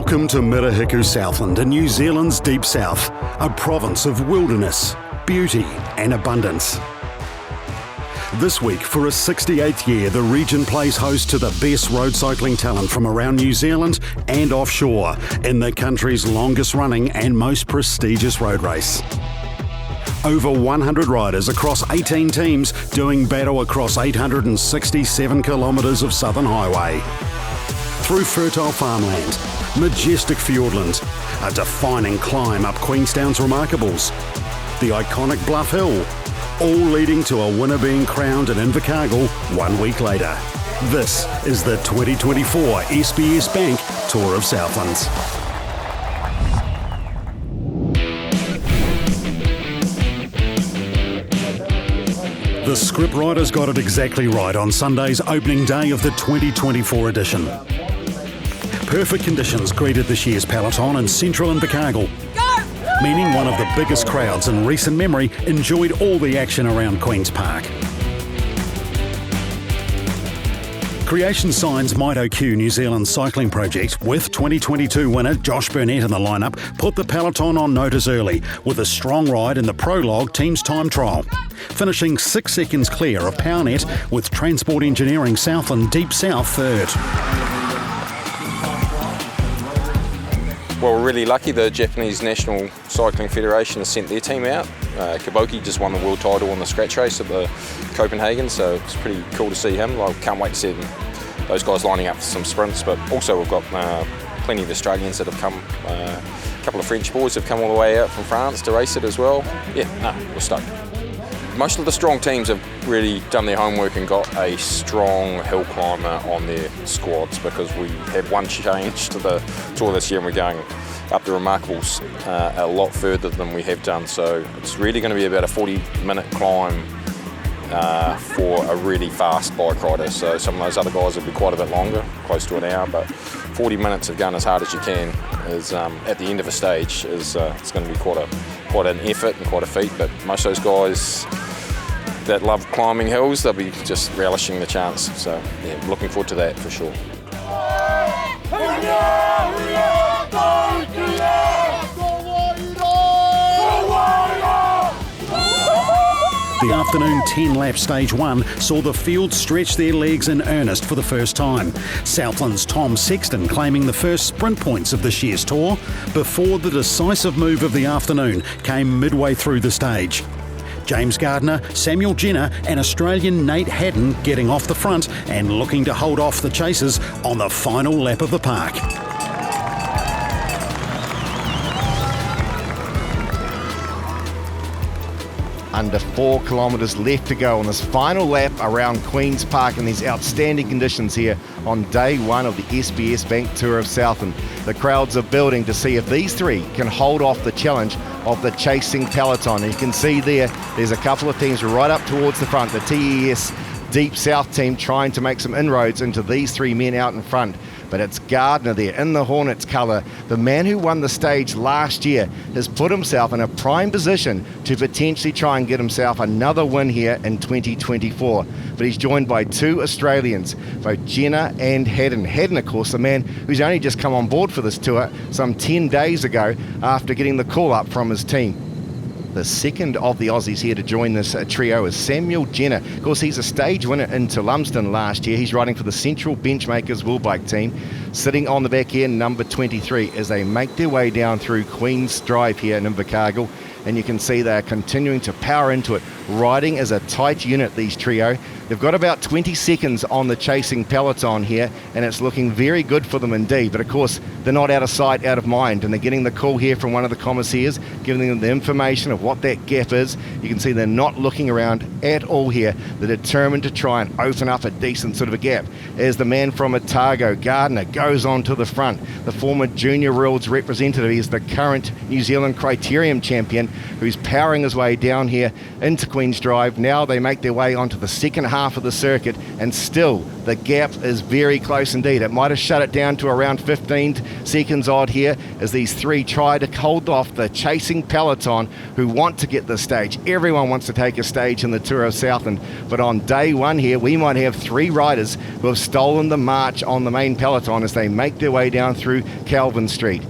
Welcome to Mirahiku Southland in New Zealand's deep south, a province of wilderness, beauty and abundance. This week, for a 68th year, the region plays host to the best road cycling talent from around New Zealand and offshore in the country's longest running and most prestigious road race. Over 100 riders across 18 teams doing battle across 867 kilometres of southern highway. Through fertile farmland, majestic fjordland, a defining climb up Queenstown's Remarkables, the iconic Bluff Hill, all leading to a winner being crowned in Invercargill 1 week later. This is the 2024 SBS Bank Tour of Southlands. The script writers got it exactly right on Sunday's opening day of the 2024 edition. Perfect conditions greeted this year's peloton in central Invercargill, meaning one of the biggest crowds in recent memory enjoyed all the action around Queen's Park. Creation Sign's Might Q New Zealand cycling project, with 2022 winner Josh Burnett in the lineup, put the peloton on notice early with a strong ride in the prologue team's time trial, finishing 6 seconds clear of PowerNet with Transport Engineering Southland Deep South third. Well, we're really lucky. The Japanese National Cycling Federation has sent their team out. Kabuki just won the world title on the scratch race at the Copenhagen, so it's pretty cool to see him. I can't wait to see those guys lining up for some sprints, but also we've got plenty of Australians that have come. A couple of French boys have come all the way out from France to race it as well. We're stoked. Most of the strong teams have really done their homework and got a strong hill climber on their squads, because we had one change to the tour this year and we're going up the Remarkables a lot further than we have done. So it's really going to be about a 40-minute climb for a really fast bike rider. So some of those other guys will be quite a bit longer, close to an hour, but 40 minutes of going as hard as you can is at the end of a stage is it's going to be quite an effort and quite a feat. But most of those guys that love climbing hills, they'll be just relishing the chance. So yeah, looking forward to that for sure. The afternoon 10-lap Stage 1 saw the field stretch their legs in earnest for the first time. Southland's Tom Sexton claiming the first sprint points of this year's tour before the decisive move of the afternoon came midway through the stage. James Gardner, Samuel Jenner and Australian Nate Haddon getting off the front and looking to hold off the chasers on the final lap of the park. Under 4 kilometres left to go on this final lap around Queen's Park in these outstanding conditions here on day 1 of the SBS Bank Tour of Southland. The crowds are building to see if these three can hold off the challenge of the chasing peloton. And you can see there's a couple of teams right up towards the front. The TES Deep South team trying to make some inroads into these 3 men out in front. But it's Gardner there in the Hornets colour. The man who won the stage last year has put himself in a prime position to potentially try and get himself another win here in 2024. But he's joined by 2 Australians, both Jenner and Haddon. Haddon, of course, the man who's only just come on board for this tour some 10 days ago after getting the call up from his team. The second of the Aussies here to join this trio is Samuel Jenner. Of course, he's a stage winner into Lumsden last year. He's riding for the Central Benchmakers Will Bike team, sitting on the back end, number 23, as they make their way down through Queen's Drive here in Invercargill. And you can see they're continuing to power into it, riding as a tight unit, these trio. They've got about 20 seconds on the chasing peloton here, and it's looking very good for them indeed. But of course, they're not out of sight, out of mind, and they're getting the call here from one of the commissaires, giving them the information of what that gap is. You can see they're not looking around at all here. They're determined to try and open up a decent sort of a gap. As the man from Otago, Gardner, goes on to the front, the former junior world's representative, he's the current New Zealand Criterium champion, who's powering his way down here into Queen's Drive. Now they make their way onto the second half half of the circuit, and still the gap is very close indeed. It might have shut it down to around 15 seconds odd here as these three try to hold off the chasing peloton who want to get the stage. Everyone wants to take a stage in the Tour of Southland, but on day one here we might have three riders who have stolen the march on the main peloton as they make their way down through Calvin Street.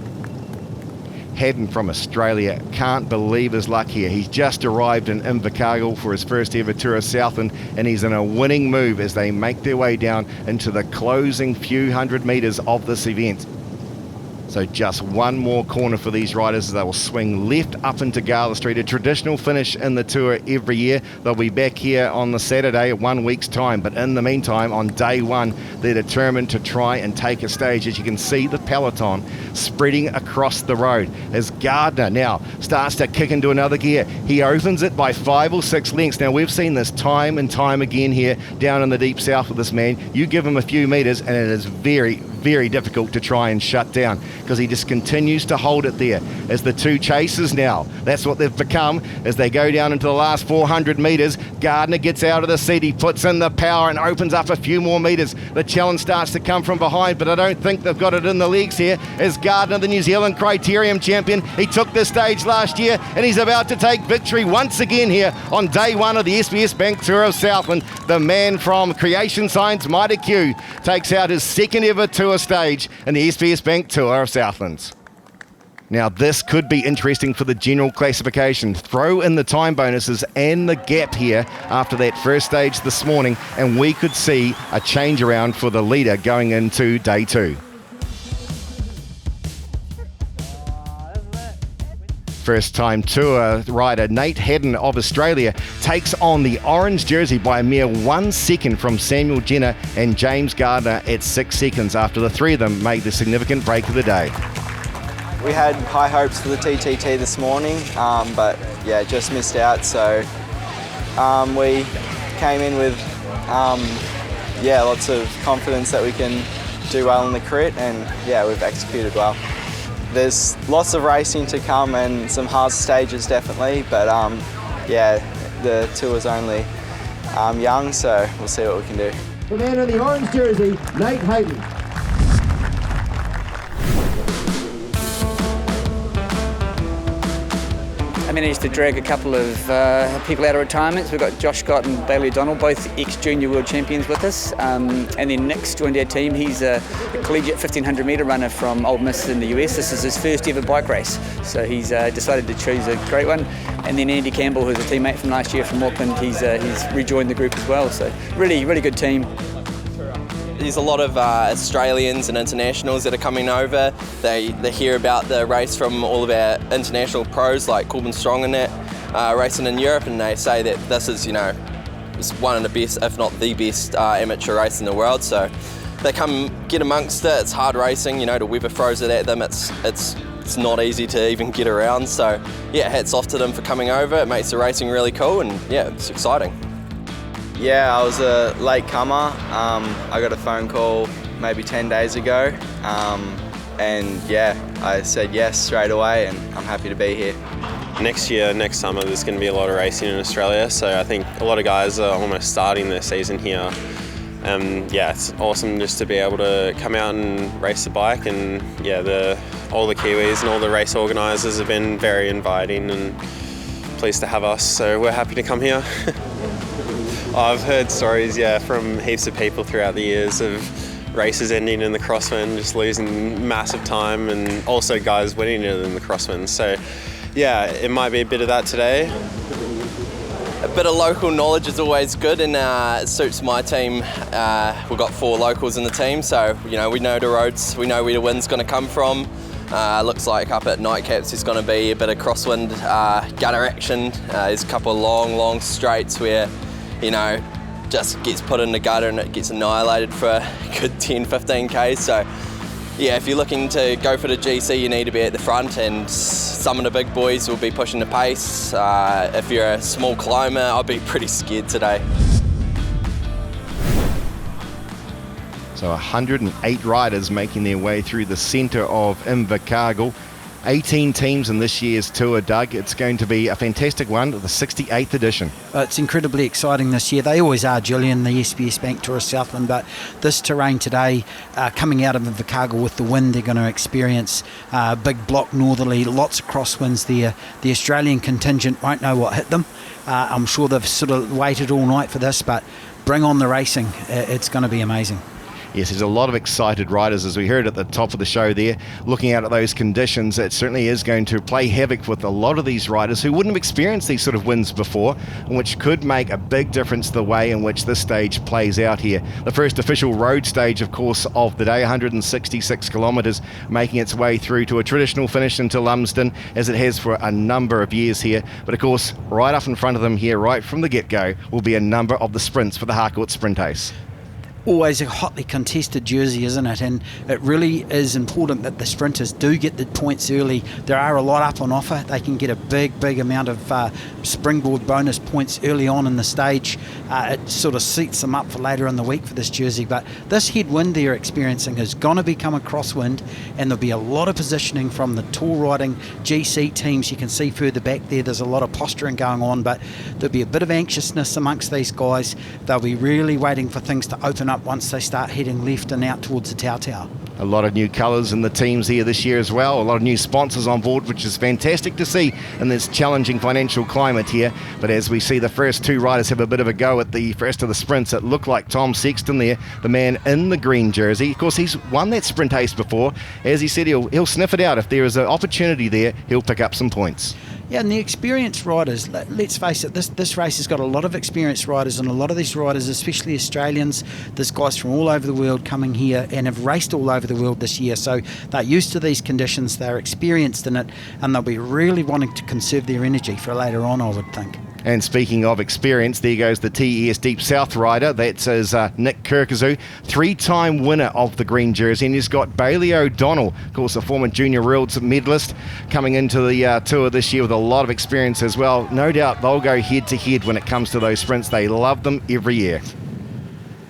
Haddon from Australia can't believe his luck here. He's just arrived in Invercargill for his first ever Tour of Southland, and he's in a winning move as they make their way down into the closing few hundred metres of this event. So just one more corner for these riders as they will swing left up into Gala Street, a traditional finish in the Tour every year. They'll be back here on the Saturday at 1 week's time, but in the meantime, on day one, they're determined to try and take a stage. As you can see, the peloton spreading across the road as Gardner now starts to kick into another gear. He opens it by 5 or 6 lengths. Now, we've seen this time and time again here down in the deep south with this man. You give him a few metres and it is very difficult to try and shut down because he just continues to hold it there as the two chasers now. That's what they've become as they go down into the last 400 metres. Gardner gets out of the seat. He puts in the power and opens up a few more metres. The challenge starts to come from behind, but I don't think they've got it in the legs here as Gardner, the New Zealand Criterium champion, he took the stage last year and he's about to take victory once again here on day one of the SBS Bank Tour of Southland. The man from Creation Science Mitre Q takes out his second ever tour stage in the SBS Bank Tour of Southlands. Now this could be interesting for the general classification. Throw in the time bonuses and the gap here after that first stage this morning and we could see a change around for the leader going into day two. First-time Tour rider Nate Haddon of Australia takes on the orange jersey by a mere 1 second from Samuel Jenner and James Gardner at 6 seconds after the three of them made the significant break of the day. We had high hopes for the TTT this morning, but yeah, just missed out. So we came in with lots of confidence that we can do well in the crit, and yeah, we've executed well. There's lots of racing to come and some hard stages definitely, but the tour's only young, so we'll see what we can do. The man in the orange jersey, Nate Haddon. I managed to drag a couple of people out of retirements. We've got Josh Scott and Bailey O'Donnell, both ex-junior world champions with us. And then Nick's joined our team. He's a collegiate 1500 metre runner from Ole Miss in the US. This is his first ever bike race. So he's decided to choose a great one. And then Andy Campbell, who's a teammate from last year from Auckland, he's rejoined the group as well. So really good team. There's a lot of Australians and internationals that are coming over. They hear about the race from all of our international pros like Corbin Strong and that racing in Europe, and they say that this is, it's one of the best, if not the best, amateur race in the world. So they come get amongst it. It's hard racing. The weather throws it at them. It's not easy to even get around. So yeah, hats off to them for coming over. It makes the racing really cool, and yeah, it's exciting. Yeah, I was a late comer. I got a phone call maybe 10 days ago, and yeah, I said yes straight away, and I'm happy to be here. Next summer, there's going to be a lot of racing in Australia, so I think a lot of guys are almost starting their season here. Yeah, it's awesome just to be able to come out and race the bike, and yeah, all the Kiwis and all the race organisers have been very inviting and pleased to have us, so we're happy to come here. I've heard stories, from heaps of people throughout the years of races ending in the crosswind, just losing massive time, and also guys winning it in the crosswind. So, yeah, it might be a bit of that today. A bit of local knowledge is always good, and it suits my team. We've got 4 locals in the team, so we know the roads, we know where the wind's going to come from. Looks like up at Nightcaps there's going to be a bit of crosswind gutter action. There's a couple of long straights where just gets put in the gutter and it gets annihilated for a good 10-15 k's. So yeah, if you're looking to go for the GC, you need to be at the front, and some of the big boys will be pushing the pace. If you're a small climber, I'll be pretty scared today. So 108 riders making their way through the centre of Invercargill. 18 teams in this year's tour, Doug. It's going to be a fantastic one, the 68th edition. It's incredibly exciting this year. They always are, Julian, the SBS Bank Tour of Southland, but this terrain today, coming out of Invercargill with the wind, they're going to experience big block northerly, lots of crosswinds there. The Australian contingent won't know what hit them. I'm sure they've sort of waited all night for this, but bring on the racing. It's going to be amazing. Yes, there's a lot of excited riders, as we heard at the top of the show there. Looking out at those conditions, it certainly is going to play havoc with a lot of these riders who wouldn't have experienced these sort of winds before, which could make a big difference the way in which this stage plays out here. The first official road stage, of course, of the day, 166 kilometres, making its way through to a traditional finish into Lumsden, as it has for a number of years here. But of course, right up in front of them here, right from the get-go, will be a number of the sprints for the Harcourt Sprint Ace. Always a hotly contested jersey, isn't it? And it really is important that the sprinters do get the points early. There are a lot up on offer. They can get a big amount of springboard bonus points early on in the stage. It sort of sets them up for later in the week for this jersey. But this headwind they're experiencing is going to become a crosswind, and there'll be a lot of positioning from the tour riding GC teams. You can see further back there's a lot of posturing going on, but there'll be a bit of anxiousness amongst these guys. They'll be really waiting for things to open up once they start heading left and out towards the Tautau. A lot of new colours in the teams here this year as well. A lot of new sponsors on board, which is fantastic to see in this challenging financial climate here. But as we see the first two riders have a bit of a go at the first of the sprints, it looked like Tom Sexton there, the man in the green jersey. Of course, he's won that sprint ace before. As he said, he'll sniff it out. If there is an opportunity there, he'll pick up some points. Yeah, and the experienced riders, let's face it, this race has got a lot of experienced riders, and a lot of these riders, especially Australians, there's guys from all over the world coming here and have raced all over the world this year, so they're used to these conditions, they're experienced in it, and they'll be really wanting to conserve their energy for later on, I would think. And speaking of experience, there goes the TES Deep South rider. That is Nick Kirkazoo, three-time winner of the green jersey. And he's got Bailey O'Donnell, of course, a former Junior Worlds medalist, coming into the tour this year with a lot of experience as well. No doubt they'll go head-to-head when it comes to those sprints. They love them every year.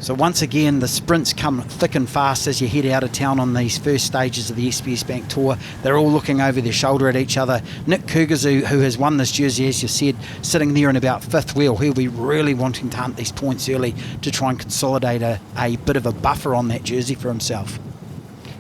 So once again, the sprints come thick and fast as you head out of town on these first stages of the SBS Bank Tour. They're all looking over their shoulder at each other. Nick Kirkazoo, who has won this jersey, as you said, sitting there in about fifth wheel. He'll be really wanting to hunt these points early to try and consolidate a bit of a buffer on that jersey for himself.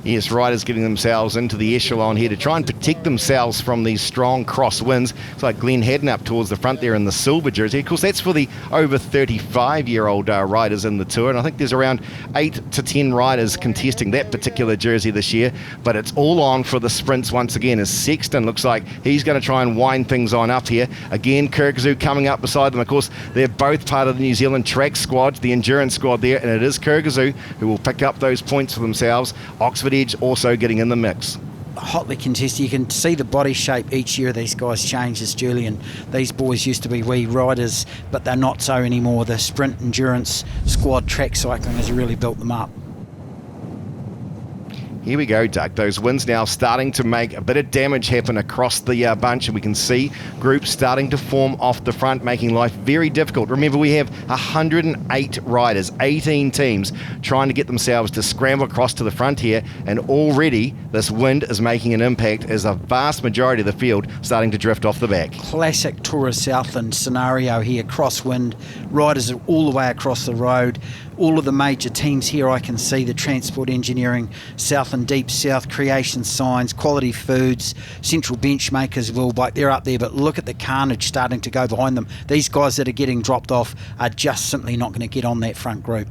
Yes, riders getting themselves into the echelon here to try and protect themselves from these strong cross winds. It's like Glenn Haddon up towards the front there in the silver jersey. Of course, that's for the over 35-year-old riders in the tour, and I think there's around 8 to 10 riders contesting that particular jersey this year, but it's all on for the sprints once again, as Sexton looks like he's going to try and wind things on up here. Again, Kirkazoo coming up beside them. Of course, they're both part of the New Zealand track squad, the endurance squad there, and it is Kirkazoo who will pick up those points for themselves. Oxford Edge also getting in the mix. Hotly contested. You can see the body shape each year these guys changes, Julian. These boys used to be wee riders, but they're not so anymore. The sprint endurance squad track cycling has really built them up. Here we go, Doug. Those winds now starting to make a bit of damage happen across the bunch, and we can see groups starting to form off the front, making life very difficult. Remember, we have 108 riders, 18 teams, trying to get themselves to scramble across to the front here, and already this wind is making an impact as a vast majority of the field starting to drift off the back. Classic Tour of Southland scenario here, crosswind, riders are all the way across the road. All of the major teams here, I can see the Transport Engineering, Southland Deep South, Creation Signs, Quality Foods, Central Benchmakers, Willbike, they're up there, but look at the carnage starting to go behind them. These guys that are getting dropped off are just simply not going to get on that front group.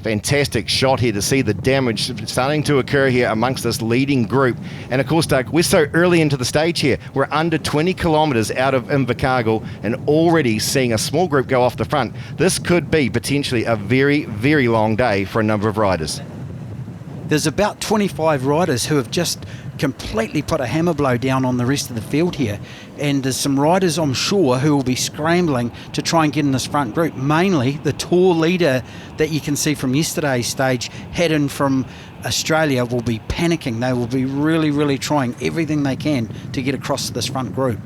Fantastic shot here to see the damage starting to occur here amongst this leading group. And of course, Doug, we're so early into the stage here. We're under 20 kilometres out of Invercargill and already seeing a small group go off the front. This could be potentially a very, very long day for a number of riders. There's about 25 riders who have just completely put a hammer blow down on the rest of the field here, and there's some riders, I'm sure, who will be scrambling to try and get in this front group. Mainly the tour leader that you can see from yesterday's stage, Haddon from Australia, will be panicking. They will be really trying everything they can to get across to this front group.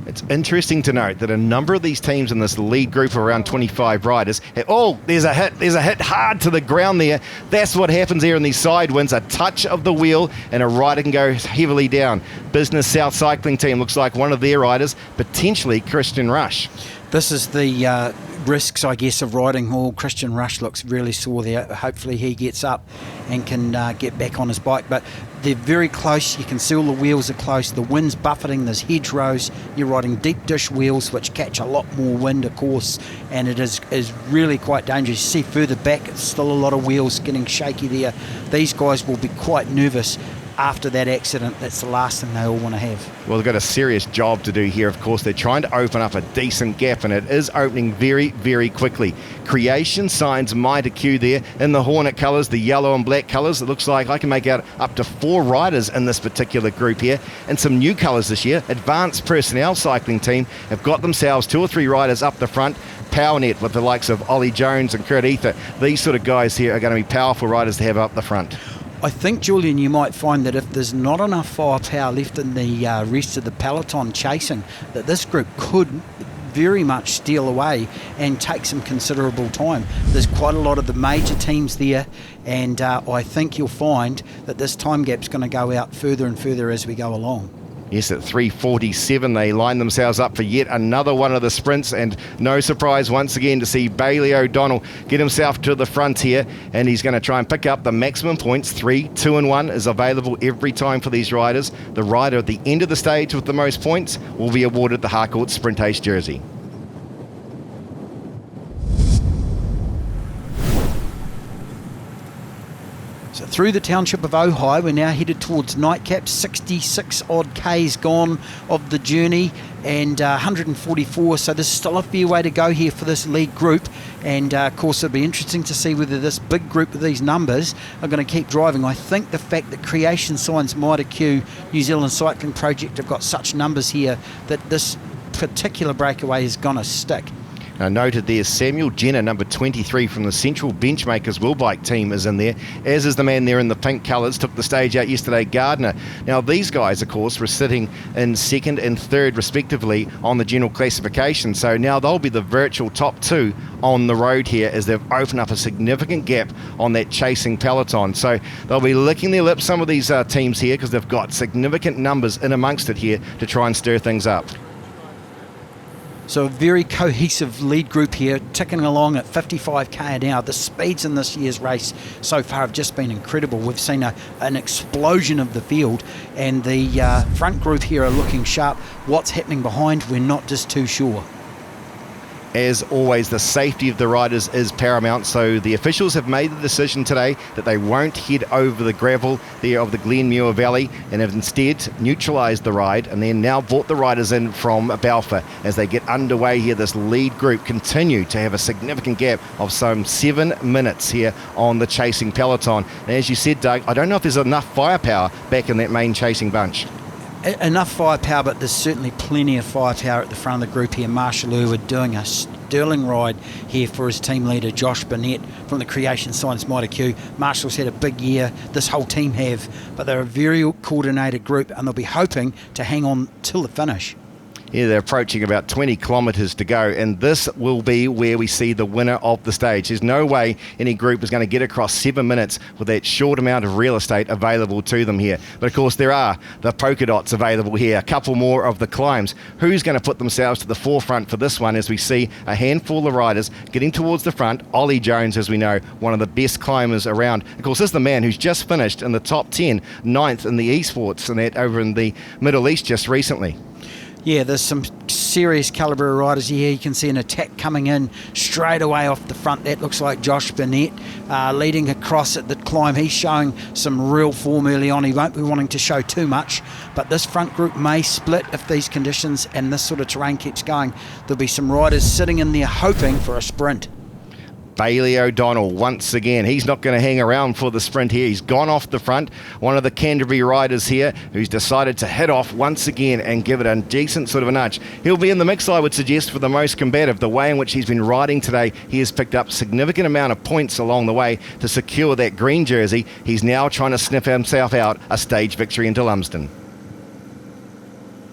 It's interesting to note that a number of these teams in this lead group of around 25 riders there's a hit hard to the ground there. That's what happens here in these side winds, a touch of the wheel and a rider can go heavily down. Business South Cycling Team looks like one of their riders, potentially Christian Rush. This is the risks, I guess, of riding. Christian Rush looks really sore there. Hopefully he gets up and can get back on his bike. But they're very close. You can see all the wheels are close. The wind's buffeting. There's hedgerows. You're riding deep dish wheels, which catch a lot more wind, of course, and it is really quite dangerous. You see further back, it's still a lot of wheels getting shaky there. These guys will be quite nervous after that accident. That's the last thing they all want to have. Well, they've got a serious job to do here, of course. They're trying to open up a decent gap, and it is opening very, very quickly. Creation signs Mitre Q there in the Hornet colours, the yellow and black colours. It looks like I can make out up to 4 riders in this particular group here, and some new colours this year. Advanced Personnel Cycling Team have got themselves 2 or 3 riders up the front. PowerNet with the likes of Ollie Jones and Kurt Ether. These sort of guys here are going to be powerful riders to have up the front. I think, Julian, you might find that if there's not enough firepower left in the rest of the peloton chasing, that this group could very much steal away and take some considerable time. There's quite a lot of the major teams there, and I think you'll find that this time gap's going to go out further and further as we go along. Yes, at 3:47 they line themselves up for yet another one of the sprints, and no surprise once again to see Bailey O'Donnell get himself to the front here, and he's going to try and pick up the maximum points. 3, 2 and 1 is available every time for these riders. The rider at the end of the stage with the most points will be awarded the Harcourt Sprint Ace jersey. So through the township of Ojai, we're now headed towards Nightcap. 66 odd Ks gone of the journey, and 144, so there's still a fair way to go here for this lead group, and of course it'll be interesting to see whether this big group of these numbers are going to keep driving. I think the fact that Creation Signs Mitre Q New Zealand Cycling Project have got such numbers here that this particular breakaway is going to stick. Now noted there, Samuel Jenner, number 23 from the Central Benchmakers Will Bike team, is in there, as is the man there in the pink colours, took the stage out yesterday, Gardner. Now these guys, of course, were sitting in 2nd and 3rd respectively on the general classification, so now they'll be the virtual top 2 on the road here as they've opened up a significant gap on that chasing peloton. So they'll be licking their lips, some of these teams here, because they've got significant numbers in amongst it here to try and stir things up. So a very cohesive lead group here, ticking along at 55k an hour. The speeds in this year's race so far have just been incredible. We've seen an explosion of the field, and the front group here are looking sharp. What's happening behind, we're not just too sure. As always, the safety of the riders is paramount, so the officials have made the decision today that they won't head over the gravel there of the Glenmuir Valley, and have instead neutralised the ride, and then now brought the riders in from Balfour as they get underway here. This lead group continue to have a significant gap of some 7 minutes here on the chasing peloton. And as you said, Doug, I don't know if there's enough firepower back in that main chasing bunch. Enough firepower, but there's certainly plenty of firepower at the front of the group here. Marshall Irwood doing a sterling ride here for his team leader, Josh Burnett, from the Creation Science Mitre Q. Marshall's had a big year, this whole team have, but they're a very coordinated group, and they'll be hoping to hang on till the finish. Yeah, they're approaching about 20 kilometres to go, and this will be where we see the winner of the stage. There's no way any group is going to get across 7 minutes with that short amount of real estate available to them here. But of course there are the polka dots available here, a couple more of the climbs. Who's going to put themselves to the forefront for this one, as we see a handful of riders getting towards the front? Ollie Jones, as we know, one of the best climbers around. Of course, this is the man who's just finished in the top 10, 9th in the esports and that over in the Middle East just recently. Yeah, there's some serious calibre of riders here. You can see an attack coming in straight away off the front. That looks like Josh Burnett leading across at the climb. He's showing some real form early on. He won't be wanting to show too much, but this front group may split if these conditions and this sort of terrain keeps going. There'll be some riders sitting in there hoping for a sprint. Bailey O'Donnell, once again, he's not going to hang around for the sprint here. He's gone off the front. One of the Canterbury riders here who's decided to head off once again and give it a decent sort of a nudge. He'll be in the mix, I would suggest, for the most combative. The way in which he's been riding today, he has picked up significant amount of points along the way to secure that green jersey. He's now trying to sniff himself out a stage victory into Lumsden.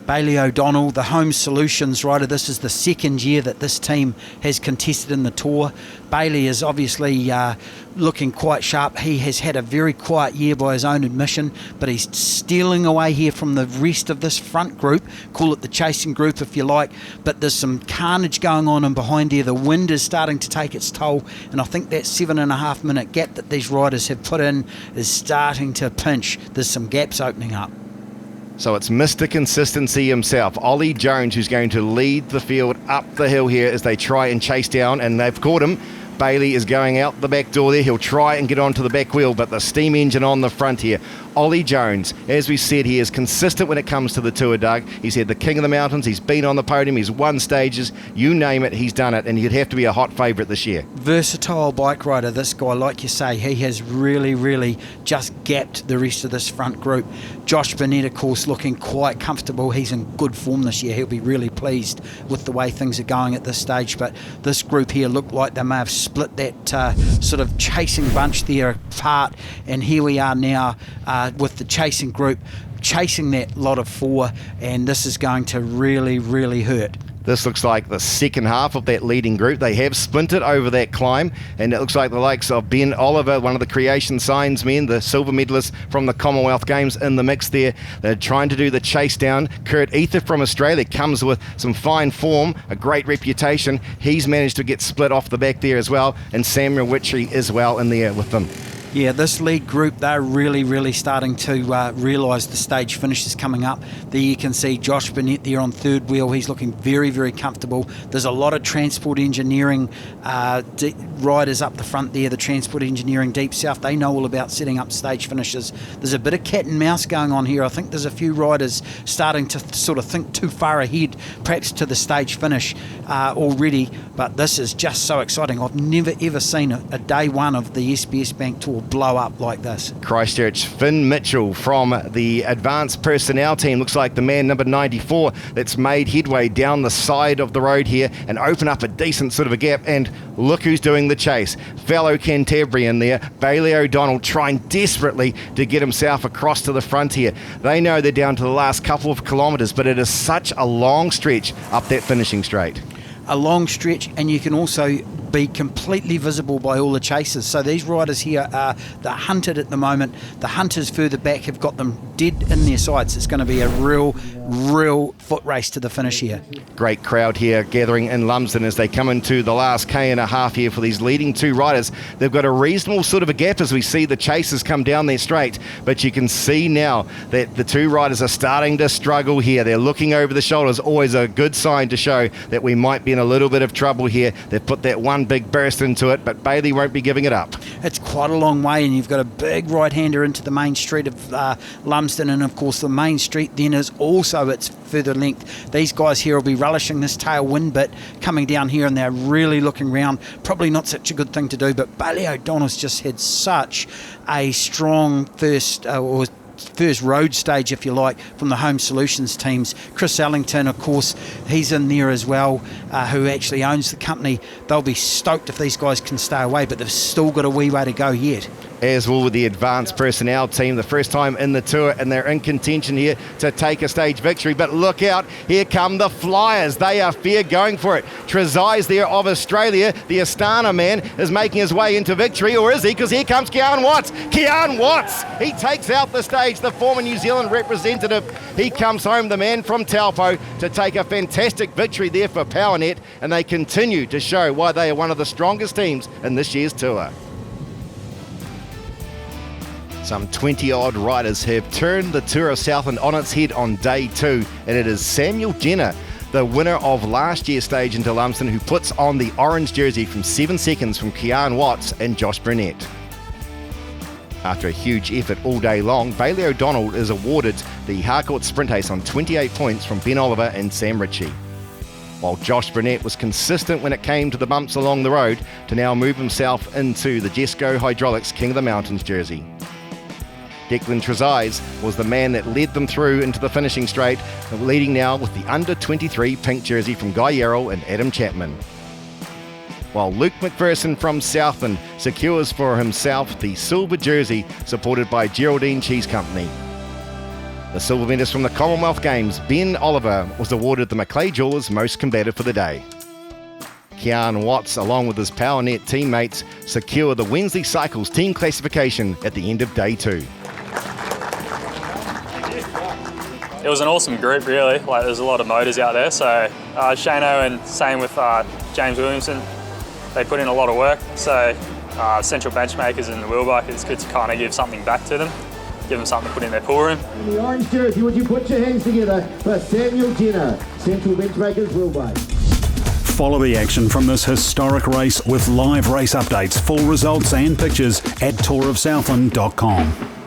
Bailey O'Donnell, the Home Solutions rider. This is the second year that this team has contested in the Tour. Bailey is obviously looking quite sharp. He has had a very quiet year by his own admission, but he's stealing away here from the rest of this front group. Call it the chasing group if you like, but there's some carnage going on in behind here. The wind is starting to take its toll, and I think that 7.5 minute gap that these riders have put in is starting to pinch. There's some gaps opening up. So it's Mr. Consistency himself, Ollie Jones, who's going to lead the field up the hill here as they try and chase down, and they've caught him. Bailey is going out the back door there. He'll try and get onto the back wheel, but the steam engine on the front here. Ollie Jones, as we said, he is consistent when it comes to the Tour, Doug. He's had the King of the Mountains, he's been on the podium, he's won stages, you name it, he's done it, and he'd have to be a hot favourite this year. Versatile bike rider, this guy, like you say, he has really just gapped the rest of this front group. Josh Burnett, of course, looking quite comfortable. He's in good form this year. He'll be really pleased with the way things are going at this stage, but this group here looked like they may have split that sort of chasing bunch there apart, and here we are now with the chasing group chasing that lot of four, and this is going to really hurt. This looks like the second half of that leading group. They have splintered over that climb, and it looks like the likes of Ben Oliver, one of the Creation Signs men, the silver medalist from the Commonwealth Games, in the mix there. They're trying to do the chase down. Kurt Ether from Australia comes with some fine form, a great reputation. He's managed to get split off the back there as well, and Samuel Witchery as well in there with them. Yeah, this lead group, they're really starting to realise the stage finish is coming up. There you can see Josh Burnett there on third wheel. He's looking very comfortable. There's a lot of transport engineering riders up the front there, the transport engineering Deep South. They know all about setting up stage finishes. There's a bit of cat and mouse going on here. I think there's a few riders starting to sort of think too far ahead, perhaps to the stage finish already, but this is just so exciting. I've never ever seen a day one of the SBS Bank Tour blow up like this. Christchurch, Finn Mitchell from the advanced personnel team, looks like the man number 94 that's made headway down the side of the road here and open up a decent sort of a gap, and look who's doing the chase. Fellow Cantabrian there, Bailey O'Donnell, trying desperately to get himself across to the front here. They know they're down to the last couple of kilometres, but it is such a long stretch up that finishing straight. A long stretch, and you can also be completely visible by all the chasers. So these riders here are the hunted at the moment. The hunters further back have got them dead in their sights. It's going to be a real foot race to the finish here. Great crowd here gathering in Lumsden as they come into the last K and a half here for these leading two riders. They've got a reasonable sort of a gap as we see the chasers come down their straight, but you can see now that the two riders are starting to struggle here. They're looking over the shoulders, always a good sign to show that we might be in a little bit of trouble here. They've put that one big burst into it, but Bailey won't be giving it up. It's quite a long way, and you've got a big right-hander into the main street of Lumsden, and of course the main street then is also its further length. These guys here will be relishing this tailwind bit coming down here, and they're really looking round. Probably not such a good thing to do, but Bailey O'Donnell's just had such a strong first road stage, if you like, from the Home Solutions teams. Chris Ellington, of course, he's in there as well, who actually owns the company. They'll be stoked if these guys can stay away, but they've still got a wee way to go yet. As will the advanced personnel team, the first time in the Tour, and they're in contention here to take a stage victory. But look out, here come the Flyers. They are fair going for it. Trezai's there of Australia. The Astana man is making his way into victory, or is he? Because here comes Kean Watts. Kean Watts, he takes out the stage, the former New Zealand representative. He comes home, the man from Taupo, to take a fantastic victory there for PowerNet, and they continue to show why they are one of the strongest teams in this year's Tour. Some 20-odd riders have turned the Tour of Southland on its head on day two, and it is Samuel Jenner, the winner of last year's stage into Lumsden, who puts on the orange jersey from 7 seconds from Kean Watts and Josh Burnett. After a huge effort all day long, Bailey O'Donnell is awarded the Harcourt Sprint Ace on 28 points from Ben Oliver and Sam Ritchie. While Josh Burnett was consistent when it came to the bumps along the road to now move himself into the Jesco Hydraulics King of the Mountains jersey. Declan Trezai's was the man that led them through into the finishing straight, leading now with the under-23 pink jersey from Guy Yarrell and Adam Chapman. While Luke McPherson from Southland secures for himself the silver jersey supported by Geraldine Cheese Company. The silver medalist from the Commonwealth Games, Ben Oliver, was awarded the Macleay Jewelers Most Combative for the day. Kean Watts, along with his PowerNet teammates, secure the Wednesday Cycles team classification at the end of day 2. It was an awesome group, really. Like, there's a lot of motors out there. So Shano and same with James Williamson, they put in a lot of work. So central benchmakers in the wheelbike, it's good to kind of give something back to them, give them something to put in their pool room. In the orange jersey, would you put your hands together for Samuel Jenner, Central Benchmakers Wheelbike. Follow the action from this historic race with live race updates, full results and pictures at tourofsouthland.com.